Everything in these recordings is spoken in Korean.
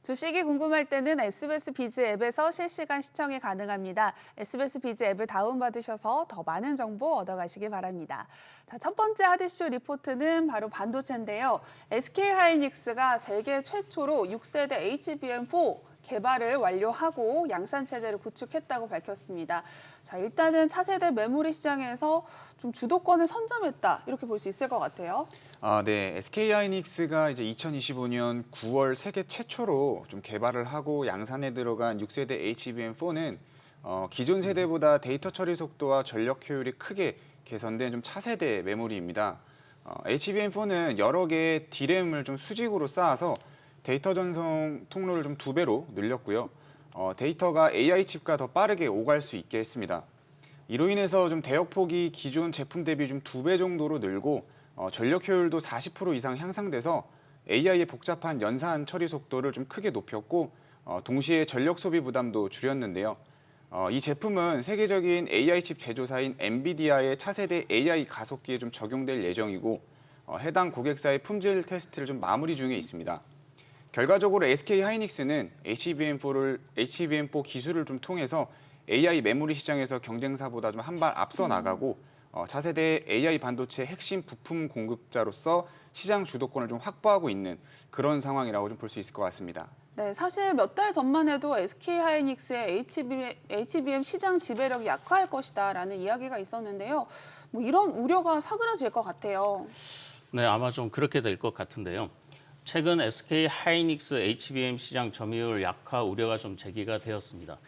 주식이 궁금할 때는 SBS 비즈 앱에서 실시간 시청이 가능합니다. SBS 비즈 앱을 다운받으셔서 더 많은 정보 얻어가시기 바랍니다. 자, 첫 번째 핫이슈 리포트는 바로 반도체인데요. SK하이닉스가 세계 최초로 6세대 HBM4 개발을 완료하고 양산 체제를 구축했다고 밝혔습니다. 자, 일단은 차세대 메모리 시장에서 좀 주도권을 선점했다 이렇게 볼 수 있을 것 같아요. 네. SK하이닉스가 이제 2025년 9월 세계 최초로 좀 개발을 하고 양산에 들어간 6세대 HBM4는 기존 세대보다 데이터 처리 속도와 전력 효율이 크게 개선된 좀 차세대 메모리입니다. HBM4는 여러 개의 D램을 좀 수직으로 쌓아서 데이터 전송 통로를 좀 2배로 늘렸고요. 데이터가 AI 칩과 더 빠르게 오갈 수 있게 했습니다. 이로 인해서 좀 대역폭이 기존 제품 대비 좀 2배 정도로 늘고 전력 효율도 40% 이상 향상돼서 AI의 복잡한 연산 처리 속도를 좀 크게 높였고 동시에 전력 소비 부담도 줄였는데요. 이 제품은 세계적인 AI 칩 제조사인 엔비디아의 차세대 AI 가속기에 좀 적용될 예정이고 해당 고객사의 품질 테스트를 좀 마무리 중에 있습니다. 결과적으로 SK하이닉스는 HBM4 기술을 좀 통해서 AI 메모리 시장에서 경쟁사보다 좀 한 발 앞서 나가고 차세대 AI 반도체 핵심 부품 공급자로서 시장 주도권을 좀 확보하고 있는 그런 상황이라고 좀 볼 수 있을 것 같습니다. 네, 사실 몇 달 전만 해도 SK하이닉스의 HBM 시장 지배력이 약화할 것이다라는 이야기가 있었는데요. 뭐 이런 우려가 사그라질 것 같아요. 네, 아마 좀 그렇게 될 것 같은데요. 최근 SK하이닉스 HBM 시장 점유율 약화 우려가 좀 제기가 되었습니다.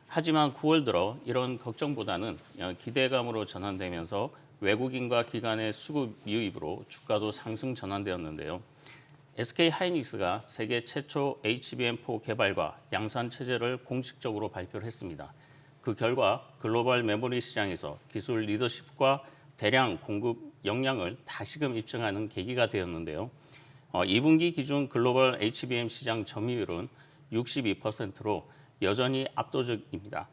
하지만 9월 들어 이런 걱정보다는 기대감으로 전환되면서 외국인과 기관의 수급 유입으로 주가도 상승 전환되었는데요. SK하이닉스가 세계 최초 HBM4 개발과 양산 체제를 공식적으로 발표를 했습니다. 그 결과 글로벌 메모리 시장에서 기술 리더십과 대량 공급 역량을 다시금 입증하는 계기가 되었는데요. 2분기 기준 글로벌 HBM 시장 점유율은 62%로 여전히 압도적입니다.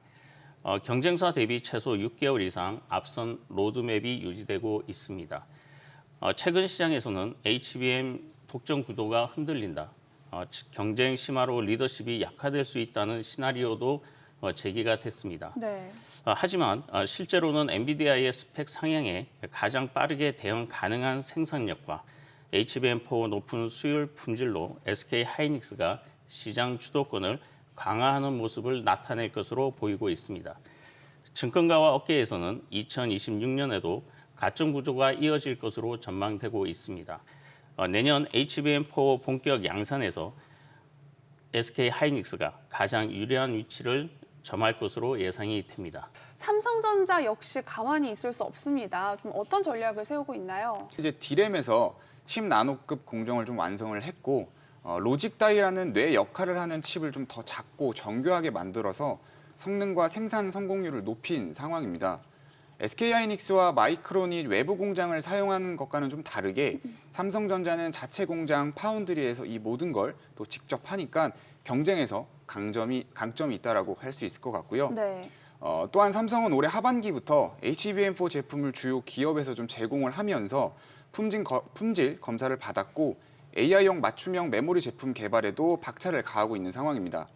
경쟁사 대비 최소 6개월 이상 앞선 로드맵이 유지되고 있습니다. 최근 시장에서는 HBM 독점 구도가 흔들린다. 경쟁 심화로 리더십이 약화될 수 있다는 시나리오도 제기가 됐습니다. 네. 하지만 실제로는 엔비디아의 스펙 상향에 가장 빠르게 대응 가능한 생산력과 HBM4 높은 수율 품질로 SK하이닉스가 시장 주도권을 강화하는 모습을 나타낼 것으로 보이고 있습니다. 증권가와 업계에서는 2026년에도 가점 구조가 이어질 것으로 전망되고 있습니다. 내년 HBM4 본격 양산에서 SK하이닉스가 가장 유리한 위치를 점할 것으로 예상이 됩니다. 삼성전자 역시 가만히 있을 수 없습니다. 좀 어떤 전략을 세우고 있나요? 이제 D램에서 칩 나노급 공정을 좀 완성을 했고 로직 다이라는 뇌 역할을 하는 칩을 좀 더 작고 정교하게 만들어서 성능과 생산 성공률을 높인 상황입니다. SK하이닉스와 마이크론이 외부 공장을 사용하는 것과는 좀 다르게 삼성전자는 자체 공장 파운드리에서 이 모든 걸 또 직접 하니까 경쟁에서 강점이 있다라고 할 수 있을 것 같고요. 네. 또한 삼성은 올해 하반기부터 HBM4 제품을 주요 기업에서 좀 제공을 하면서 품질 검사를 받았고 AI용 맞춤형 메모리 제품 개발에도 박차를 가하고 있는 상황입니다.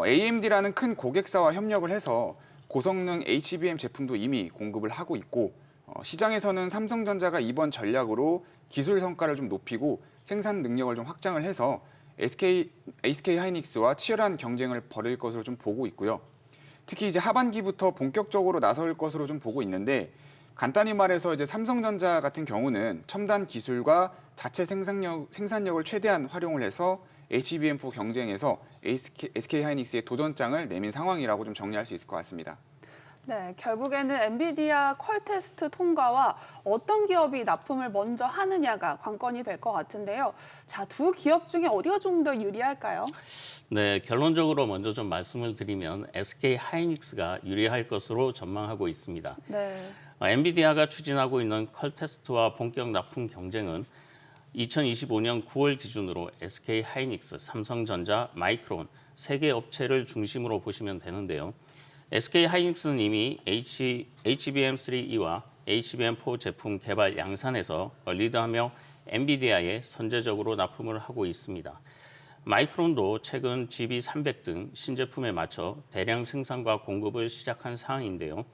AMD라는 큰 고객사와 협력을 해서 고성능 HBM 제품도 이미 공급을 하고 있고 시장에서는 삼성전자가 이번 전략으로 기술 성과를 좀 높이고 생산 능력을 좀 확장을 해서 SK하이닉스와 치열한 경쟁을 벌일 것으로 좀 보고 있고요. 특히 이제 하반기부터 본격적으로 나설 것으로 좀 보고 있는데 간단히 말해서 이제 삼성전자 같은 경우는 첨단 기술과 자체 생산력을 최대한 활용을 해서 HBM4 경쟁에서 SK하이닉스의 도전장을 내민 상황이라고 좀 정리할 수 있을 것 같습니다. 네, 결국에는 엔비디아 퀄 테스트 통과와 어떤 기업이 납품을 먼저 하느냐가 관건이 될 것 같은데요. 자, 두 기업 중에 어디가 좀 더 유리할까요? 네, 결론적으로 먼저 좀 말씀을 드리면 SK하이닉스가 유리할 것으로 전망하고 있습니다. 네. 엔비디아가 추진하고 있는 퀄 테스트와 본격 납품 경쟁은 2025년 9월 기준으로 SK하이닉스, 삼성전자, 마이크론 3개 업체를 중심으로 보시면 되는데요. SK하이닉스는 이미 HBM3E와 HBM4 제품 개발 양산에서 리드하며 엔비디아에 선제적으로 납품을 하고 있습니다. 마이크론도 최근 GB300 등 신제품에 맞춰 대량 생산과 공급을 시작한 상황인데요.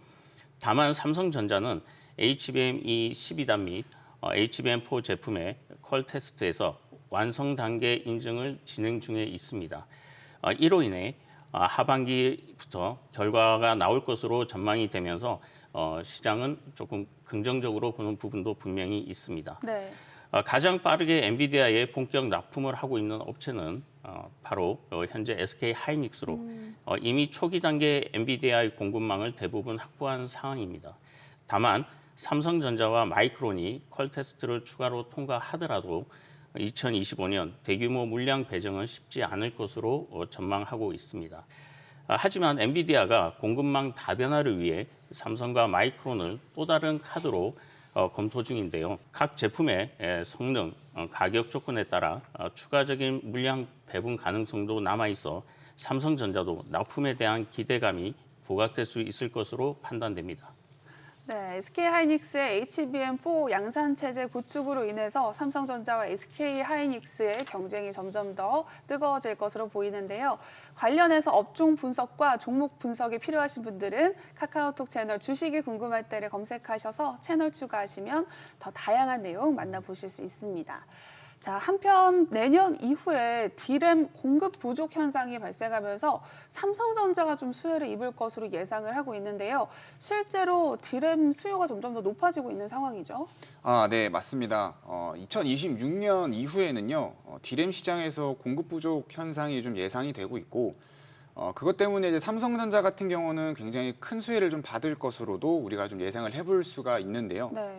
다만 삼성전자는 HBM2 12단 및 HBM4 제품의 퀄 테스트에서 완성 단계 인증을 진행 중에 있습니다. 이로 인해 하반기부터 결과가 나올 것으로 전망이 되면서 시장은 조금 긍정적으로 보는 부분도 분명히 있습니다. 네. 가장 빠르게 엔비디아에 본격 납품을 하고 있는 업체는 바로 현재 SK 하이닉스로 이미 초기 단계 엔비디아의 공급망을 대부분 확보한 상황입니다. 다만 삼성전자와 마이크론이 퀄 테스트를 추가로 통과하더라도 2025년 대규모 물량 배정은 쉽지 않을 것으로 전망하고 있습니다. 하지만 엔비디아가 공급망 다변화를 위해 삼성과 마이크론을 또 다른 카드로 검토 중인데요. 각 제품의 성능, 가격 조건에 따라 추가적인 물량 배분 가능성도 남아있어 삼성전자도 납품에 대한 기대감이 부각될 수 있을 것으로 판단됩니다. 네, SK하이닉스의 HBM4 양산 체제 구축으로 인해서 삼성전자와 SK하이닉스의 경쟁이 점점 더 뜨거워질 것으로 보이는데요. 관련해서 업종 분석과 종목 분석이 필요하신 분들은 카카오톡 채널 주식이 궁금할 때를 검색하셔서 채널 추가하시면 더 다양한 내용 만나보실 수 있습니다. 자, 한편 내년 이후에 D램 공급 부족 현상이 발생하면서 삼성전자가 좀 수혜를 입을 것으로 예상을 하고 있는데요. 실제로 D램 수요가 점점 더 높아지고 있는 상황이죠. 네, 맞습니다. 2026년 이후에는요, D램 시장에서 공급 부족 현상이 좀 예상이 되고 있고, 그것 때문에 이제 삼성전자 같은 경우는 굉장히 큰 수혜를 좀 받을 것으로도 우리가 좀 예상을 해볼 수가 있는데요. 네.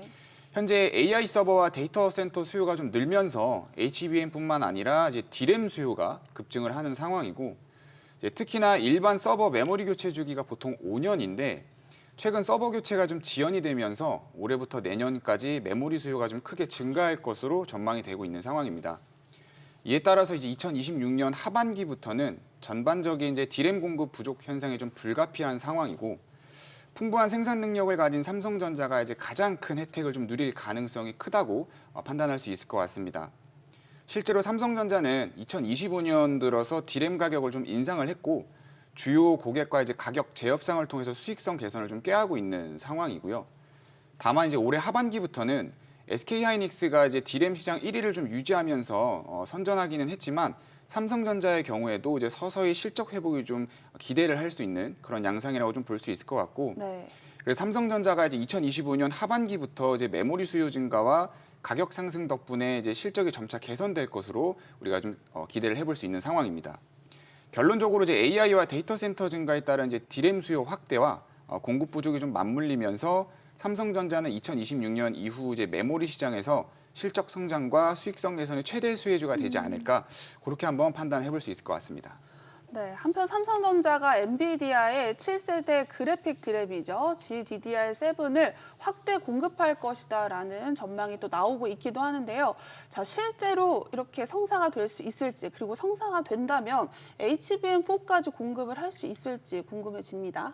현재 AI 서버와 데이터 센터 수요가 좀 늘면서 HBM뿐만 아니라 이제 D램 수요가 급증을 하는 상황이고, 이제 특히나 일반 서버 메모리 교체 주기가 보통 5년인데 최근 서버 교체가 좀 지연이 되면서 올해부터 내년까지 메모리 수요가 좀 크게 증가할 것으로 전망이 되고 있는 상황입니다. 이에 따라서 이제 2026년 하반기부터는 전반적인 이제 D램 공급 부족 현상이 좀 불가피한 상황이고, 풍부한 생산 능력을 가진 삼성전자가 이제 가장 큰 혜택을 좀 누릴 가능성이 크다고 판단할 수 있을 것 같습니다. 실제로 삼성전자는 2025년 들어서 D램 가격을 좀 인상을 했고, 주요 고객과 이제 가격 재협상을 통해서 수익성 개선을 좀 꾀하고 있는 상황이고요. 다만 이제 올해 하반기부터는 SK하이닉스가 이제 D램 시장 1위를 좀 유지하면서 선전하기는 했지만, 삼성전자의 경우에도 이제 서서히 실적 회복이 좀 기대를 할 수 있는 그런 양상이라고 좀 볼 수 있을 것 같고, 네. 그래서 삼성전자가 이제 2025년 하반기부터 이제 메모리 수요 증가와 가격 상승 덕분에 이제 실적이 점차 개선될 것으로 우리가 좀 기대를 해볼 수 있는 상황입니다. 결론적으로 이제 AI와 데이터 센터 증가에 따른 이제 D램 수요 확대와 공급 부족이 좀 맞물리면서 삼성전자는 2026년 이후 이제 메모리 시장에서 실적 성장과 수익성 개선의 최대 수혜주가 되지 않을까, 그렇게 한번 판단해 볼 수 있을 것 같습니다. 네, 한편 삼성전자가 엔비디아의 7세대 그래픽 D램이죠. GDDR7을 확대 공급할 것이다라는 전망이 또 나오고 있기도 하는데요. 자, 실제로 이렇게 성사가 될 수 있을지, 그리고 성사가 된다면 HBM4까지 공급을 할 수 있을지 궁금해집니다.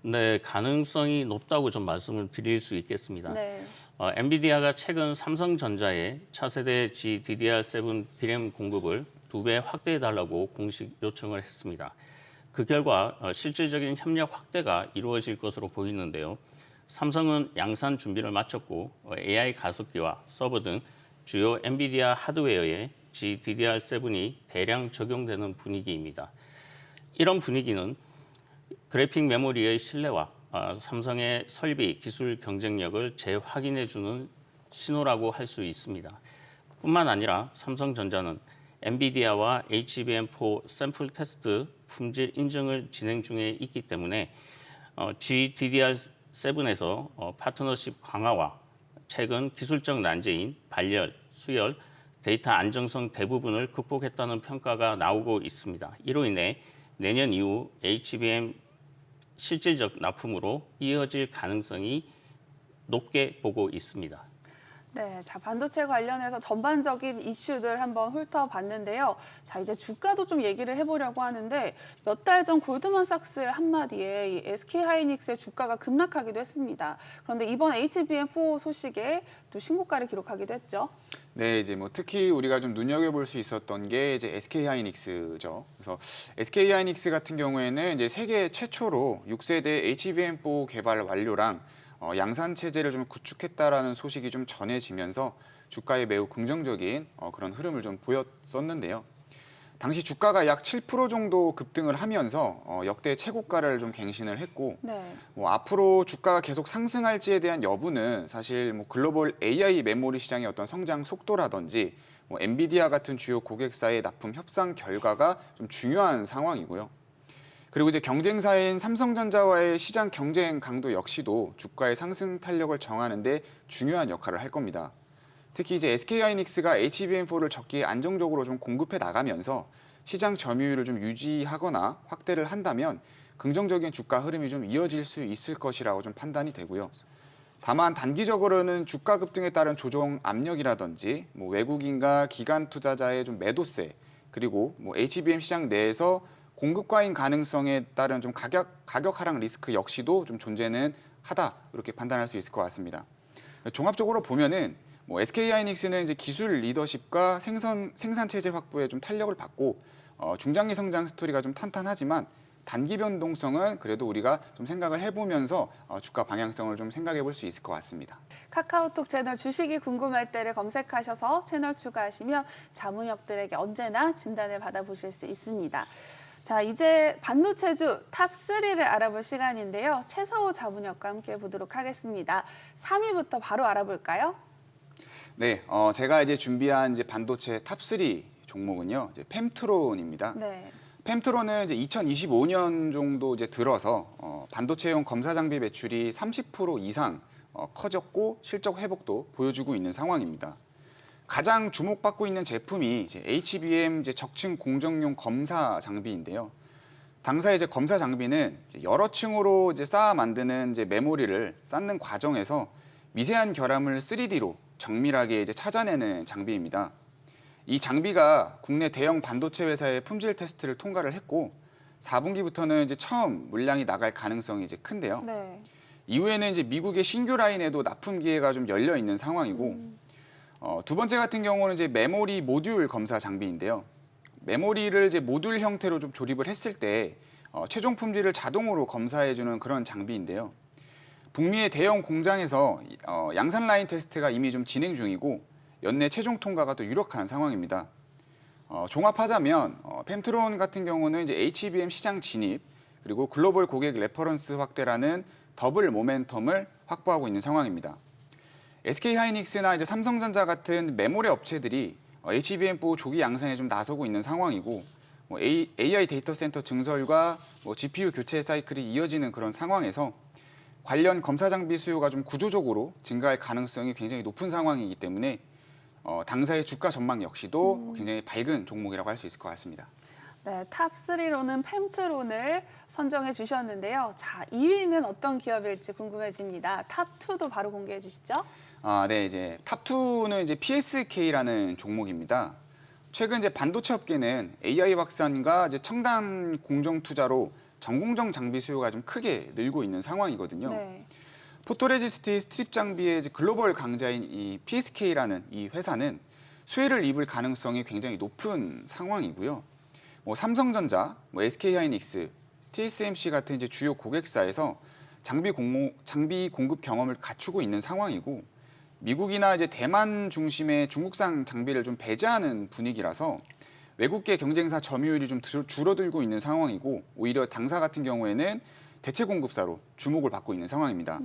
네, 가능성이 높다고 좀 말씀을 드릴 수 있겠습니다. 네. 엔비디아가 최근 삼성전자의 차세대 GDDR7 D램 공급을 2배 확대해달라고 공식 요청을 했습니다. 그 결과 실질적인 협력 확대가 이루어질 것으로 보이는데요. 삼성은 양산 준비를 마쳤고 AI 가속기와 서버 등 주요 엔비디아 하드웨어에 GDDR7이 대량 적용되는 분위기입니다. 이런 분위기는 그래픽 메모리의 신뢰와 삼성의 설비, 기술 경쟁력을 재확인해주는 신호라고 할 수 있습니다. 뿐만 아니라 삼성전자는 엔비디아와 HBM4 샘플 테스트 품질 인증을 진행 중에 있기 때문에 GDDR7에서 파트너십 강화와 최근 기술적 난제인 발열, 수열, 데이터 안정성 대부분을 극복했다는 평가가 나오고 있습니다. 이로 인해 내년 이후 HBM 실질적 납품으로 이어질 가능성이 높게 보고 있습니다. 네, 자, 반도체 관련해서 전반적인 이슈들 한번 훑어봤는데요. 자, 이제 주가도 좀 얘기를 해보려고 하는데 몇 달 전 골드만삭스의 한마디에 이 SK하이닉스의 주가가 급락하기도 했습니다. 그런데 이번 HBM4 소식에 또 신고가를 기록하기도 했죠. 네, 이제 뭐 특히 우리가 좀 눈여겨볼 수 있었던 게 이제 SK하이닉스죠. 그래서 SK하이닉스 같은 경우에는 이제 세계 최초로 6세대 HBM4 개발 완료랑 양산 체제를 좀 구축했다라는 소식이 좀 전해지면서 주가에 매우 긍정적인 그런 흐름을 좀 보였었는데요. 당시 주가가 약 7% 정도 급등을 하면서 역대 최고가를 좀 갱신을 했고, 네. 뭐 앞으로 주가가 계속 상승할지에 대한 여부는 사실 뭐 글로벌 AI 메모리 시장의 어떤 성장 속도라든지 뭐 엔비디아 같은 주요 고객사의 납품 협상 결과가 좀 중요한 상황이고요. 그리고 이제 경쟁사인 삼성전자와의 시장 경쟁 강도 역시도 주가의 상승 탄력을 정하는 데 중요한 역할을 할 겁니다. 특히 이제 SK하이닉스가 HBM4를 적기에 안정적으로 좀 공급해 나가면서 시장 점유율을 좀 유지하거나 확대를 한다면 긍정적인 주가 흐름이 좀 이어질 수 있을 것이라고 좀 판단이 되고요. 다만 단기적으로는 주가 급등에 따른 조정 압력이라든지 뭐 외국인과 기관 투자자의 좀 매도세, 그리고 뭐 HBM 시장 내에서 공급 과잉 가능성에 따른 좀 가격 하락 리스크 역시도 좀 존재는 하다, 이렇게 판단할 수 있을 것 같습니다. 종합적으로 보면은 뭐 SK하이닉스는 이제 기술 리더십과 생산 체제 확보에 좀 탄력을 받고 중장기 성장 스토리가 좀 탄탄하지만 단기 변동성은 그래도 우리가 좀 생각을 해보면서 주가 방향성을 좀 생각해 볼 수 있을 것 같습니다. 카카오톡 채널 주식이 궁금할 때를 검색하셔서 채널 추가하시면 자문역들에게 언제나 진단을 받아보실 수 있습니다. 자, 이제 반도체주 탑3를 알아볼 시간인데요. 최서호 자문역과 함께 보도록 하겠습니다. 3위부터 바로 알아볼까요? 네, 제가 이제 준비한 이제 반도체 탑3 종목은요, 이제 펨트론입니다. 네. 펨트론은 이제 2025년 정도 이제 들어서 반도체용 검사 장비 매출이 30% 이상 커졌고 실적 회복도 보여주고 있는 상황입니다. 가장 주목받고 있는 제품이 이제 HBM 이제 적층 공정용 검사 장비인데요. 당사의 이제 검사 장비는 이제 여러 층으로 이제 쌓아 만드는 이제 메모리를 쌓는 과정에서 미세한 결함을 3D로 정밀하게 이제 찾아내는 장비입니다. 이 장비가 국내 대형 반도체 회사의 품질 테스트를 통과를 했고 4분기부터는 이제 처음 물량이 나갈 가능성이 이제 큰데요. 네. 이후에는 이제 미국의 신규 라인에도 납품 기회가 좀 열려 있는 상황이고 두 번째 같은 경우는 이제 메모리 모듈 검사 장비인데요. 메모리를 이제 모듈 형태로 좀 조립을 했을 때 최종 품질을 자동으로 검사해주는 그런 장비인데요. 북미의 대형 공장에서 양산 라인 테스트가 이미 좀 진행 중이고 연내 최종 통과가 또 유력한 상황입니다. 종합하자면 펨트론 같은 경우는 이제 HBM 시장 진입 그리고 글로벌 고객 레퍼런스 확대라는 더블 모멘텀을 확보하고 있는 상황입니다. SK하이닉스나 이제 삼성전자 같은 메모리 업체들이 HBM4 조기 양산에 좀 나서고 있는 상황이고 AI 데이터 센터 증설과 GPU 교체 사이클이 이어지는 그런 상황에서 관련 검사 장비 수요가 좀 구조적으로 증가할 가능성이 굉장히 높은 상황이기 때문에 당사의 주가 전망 역시도 굉장히 밝은 종목이라고 할 수 있을 것 같습니다. 네, 탑3로는 펨트론을 선정해 주셨는데요. 자, 2위는 어떤 기업일지 궁금해집니다. 탑2도 바로 공개해 주시죠. 네, 이제 탑2는 이제 PSK라는 종목입니다. 최근 이제 반도체 업계는 AI 확산과 이제 첨단 공정 투자로 전공정 장비 수요가 좀 크게 늘고 있는 상황이거든요. 네. 포토레지스트 스트립 장비의 글로벌 강자인 이 PSK라는 이 회사는 수혜를 입을 가능성이 굉장히 높은 상황이고요. 삼성전자, SK하이닉스, TSMC 같은 이제 주요 고객사에서 장비 공급 경험을 갖추고 있는 상황이고 미국이나 이제 대만 중심의 중국산 장비를 좀 배제하는 분위기라서 외국계 경쟁사 점유율이 좀 줄어들고 있는 상황이고 오히려 당사 같은 경우에는 대체 공급사로 주목을 받고 있는 상황입니다.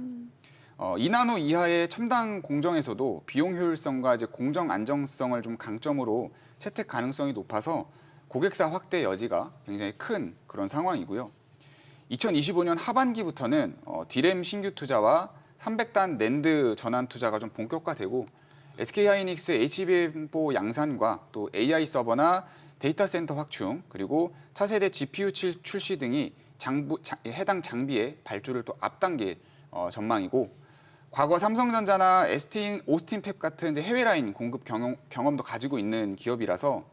2나노 이하의 첨단 공정에서도 비용 효율성과 이제 공정 안정성을 좀 강점으로 채택 가능성이 높아서 고객사 확대 여지가 굉장히 큰 그런 상황이고요. 2025년 하반기부터는 D램 신규 투자와 300단 낸드 전환 투자가 좀 본격화되고 SK하이닉스 HBM4 양산과 또 AI 서버나 데이터 센터 확충 그리고 차세대 GPU 출시 등이 해당 장비의 발주를 또 앞당길 전망이고 과거 삼성전자나 오스틴팹 같은 이제 해외 라인 공급 경험도 가지고 있는 기업이라서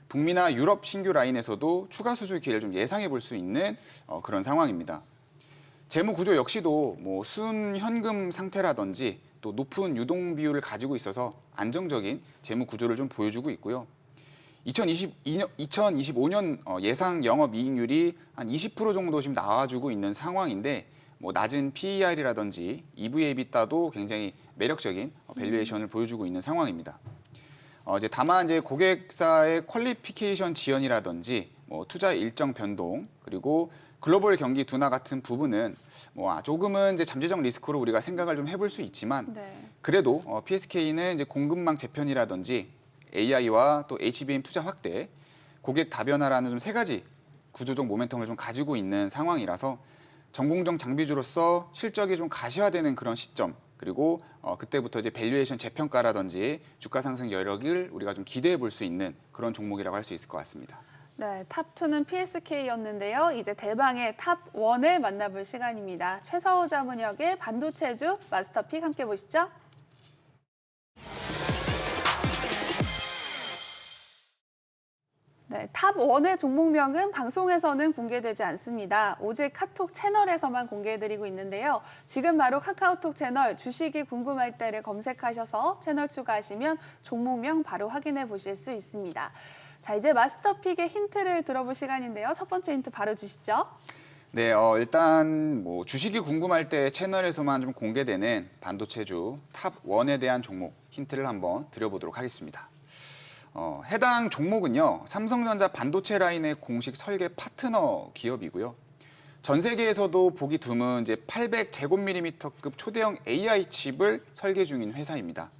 북미나 유럽 신규 라인에서도 추가 수주 기회를 좀 예상해 볼 수 있는 그런 상황입니다. 재무 구조 역시도 뭐 순현금 상태라든지 또 높은 유동 비율을 가지고 있어서 안정적인 재무 구조를 좀 보여주고 있고요. 2025년 예상 영업이익률이 한 20% 정도 지금 나와주고 있는 상황인데 뭐 낮은 PER이라든지 EV/EBITDA도 굉장히 매력적인 밸류에이션을 보여주고 있는 상황입니다. 다만 이제 고객사의 퀄리피케이션 지연이라든지 뭐 투자 일정 변동 그리고 글로벌 경기 둔화 같은 부분은 뭐 조금은 이제 잠재적 리스크로 우리가 생각을 좀 해볼 수 있지만 네. 그래도 PSK는 이제 공급망 재편이라든지 AI와 또 HBM 투자 확대, 고객 다변화라는 좀 세 가지 구조적 모멘텀을 좀 가지고 있는 상황이라서 전공정 장비주로서 실적이 좀 가시화되는 그런 시점 그리고 그때부터 이제 밸류에이션 재평가라든지 주가 상승 여력을 우리가 좀 기대해 볼 수 있는 그런 종목이라고 할 수 있을 것 같습니다. 네, 탑2는 PSK였는데요. 이제 대망의 탑1을 만나볼 시간입니다. 최서우 자문역의 반도체주 마스터픽 함께 보시죠. 네, 탑1의 종목명은 방송에서는 공개되지 않습니다. 오직 카톡 채널에서만 공개해드리고 있는데요. 지금 바로 카카오톡 채널 주식이 궁금할 때를 검색하셔서 채널 추가하시면 종목명 바로 확인해 보실 수 있습니다. 자, 이제 마스터픽의 힌트를 들어볼 시간인데요. 첫 번째 힌트 바로 주시죠. 네, 일단 뭐 주식이 궁금할 때 채널에서만 좀 공개되는 반도체주 탑1에 대한 종목 힌트를 한번 드려보도록 하겠습니다. 해당 종목은요, 삼성전자 반도체 라인의 공식 설계 파트너 기업이고요. 전 세계에서도 보기 드문 이제 800제곱밀리미터급 초대형 AI 칩을 설계 중인 회사입니다.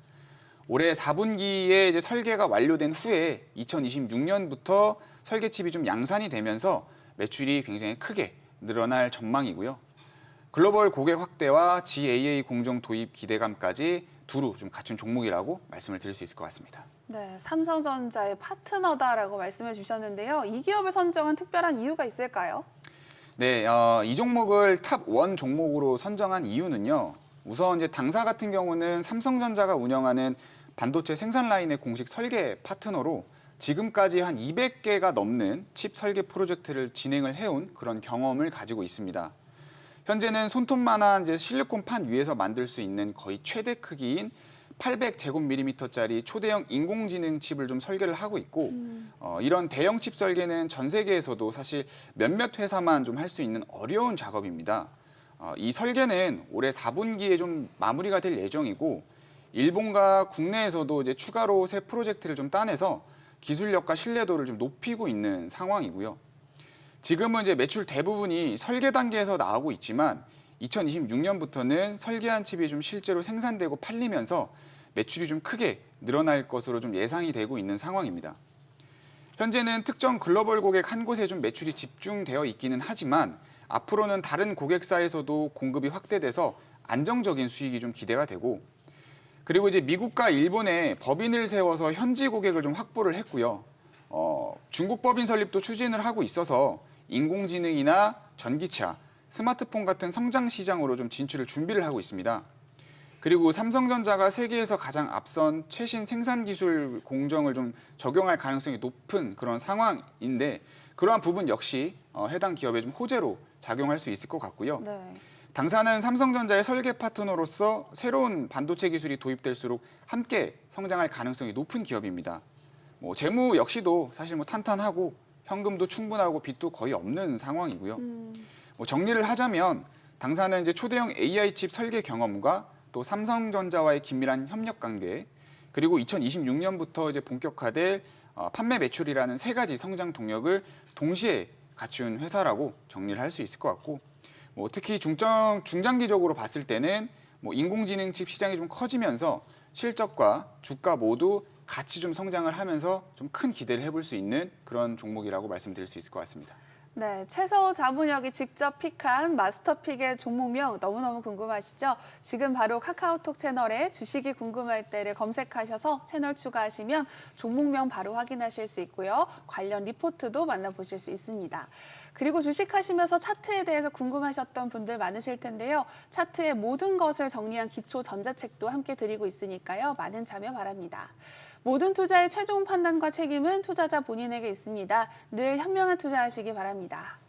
올해 4분기에 이제 설계가 완료된 후에 2026년부터 설계 칩이 좀 양산이 되면서 매출이 굉장히 크게 늘어날 전망이고요. 글로벌 고객 확대와 GAA 공정 도입 기대감까지 두루 좀 갖춘 종목이라고 말씀을 드릴 수 있을 것 같습니다. 네, 삼성전자의 파트너다라고 말씀해 주셨는데요. 이 기업을 선정한 특별한 이유가 있을까요? 네, 이 종목을 탑1 종목으로 선정한 이유는요. 우선 이제 당사 같은 경우는 삼성전자가 운영하는 반도체 생산 라인의 공식 설계 파트너로 지금까지 한 200개가 넘는 칩 설계 프로젝트를 진행을 해온 그런 경험을 가지고 있습니다. 현재는 손톱만한 이제 실리콘 판 위에서 만들 수 있는 거의 최대 크기인 800제곱밀리미터짜리 초대형 인공지능 칩을 좀 설계를 하고 있고 이런 대형 칩 설계는 전 세계에서도 사실 몇몇 회사만 좀 할 수 있는 어려운 작업입니다. 이 설계는 올해 4분기에 좀 마무리가 될 예정이고 일본과 국내에서도 이제 추가로 새 프로젝트를 좀 따내서 기술력과 신뢰도를 좀 높이고 있는 상황이고요. 지금은 이제 매출 대부분이 설계 단계에서 나오고 있지만 2026년부터는 설계한 칩이 좀 실제로 생산되고 팔리면서 매출이 좀 크게 늘어날 것으로 좀 예상이 되고 있는 상황입니다. 현재는 특정 글로벌 고객 한 곳에 좀 매출이 집중되어 있기는 하지만 앞으로는 다른 고객사에서도 공급이 확대돼서 안정적인 수익이 좀 기대가 되고 그리고 이제 미국과 일본에 법인을 세워서 현지 고객을 좀 확보를 했고요. 중국 법인 설립도 추진을 하고 있어서 인공지능이나 전기차, 스마트폰 같은 성장 시장으로 좀 진출을 준비를 하고 있습니다. 그리고 삼성전자가 세계에서 가장 앞선 최신 생산 기술 공정을 좀 적용할 가능성이 높은 그런 상황인데 그러한 부분 역시 해당 기업의 좀 호재로 작용할 수 있을 것 같고요. 네. 당사는 삼성전자의 설계 파트너로서 새로운 반도체 기술이 도입될수록 함께 성장할 가능성이 높은 기업입니다. 재무 역시도 사실 탄탄하고 현금도 충분하고 빚도 거의 없는 상황이고요. 정리를 하자면 당사는 이제 초대형 AI 칩 설계 경험과 또 삼성전자와의 긴밀한 협력 관계 그리고 2026년부터 이제 본격화될 판매 매출이라는 세 가지 성장 동력을 동시에 갖춘 회사라고 정리를 할 수 있을 것 같고 특히 중장기적으로 봤을 때는 인공지능 칩 시장이 좀 커지면서 실적과 주가 모두 같이 좀 성장을 하면서 좀 큰 기대를 해볼 수 있는 그런 종목이라고 말씀드릴 수 있을 것 같습니다. 네, 최서우 자문역이 직접 픽한 마스터픽의 종목명 너무너무 궁금하시죠? 지금 바로 카카오톡 채널에 주식이 궁금할 때를 검색하셔서 채널 추가하시면 종목명 바로 확인하실 수 있고요. 관련 리포트도 만나보실 수 있습니다. 그리고 주식하시면서 차트에 대해서 궁금하셨던 분들 많으실 텐데요. 차트의 모든 것을 정리한 기초 전자책도 함께 드리고 있으니까요. 많은 참여 바랍니다. 모든 투자의 최종 판단과 책임은 투자자 본인에게 있습니다. 늘 현명한 투자하시기 바랍니다.